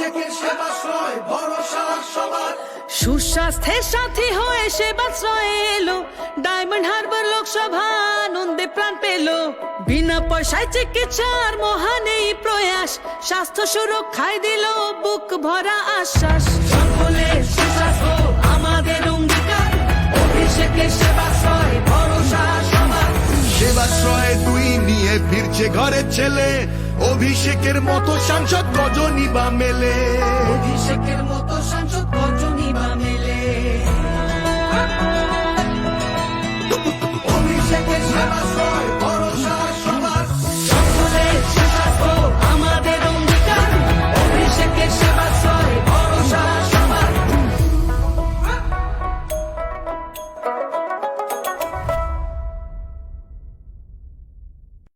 অভিষেকের সেবাশ্রয় ভরসা সবার। সুস্বাস্থ্যের সাথী হয়ে সেবাশ্রয়ে এলো ডায়মন্ড হারবার লোকসভা, আনন্দে প্রাণ পেল। বিনা পয়সায় চিকিৎসার মহান এই প্রয়াস, স্বাস্থ্য সুরক্ষায় দিল বুক ভরা আশ্বাস। সকলের সুস্বাস্থ্য আমাদের অঙ্গীকার, অভিষেকের সেবাশ্রয় ভরসা সবার। সেবাশ্রয়ে 2 নিয়ে ফিরছে ঘরের ছেলে, অভিষেকের মতো সাংসদ কজনই বা মেলে। অভিষেকের মতো সাংসদ কজনই বা মেলে।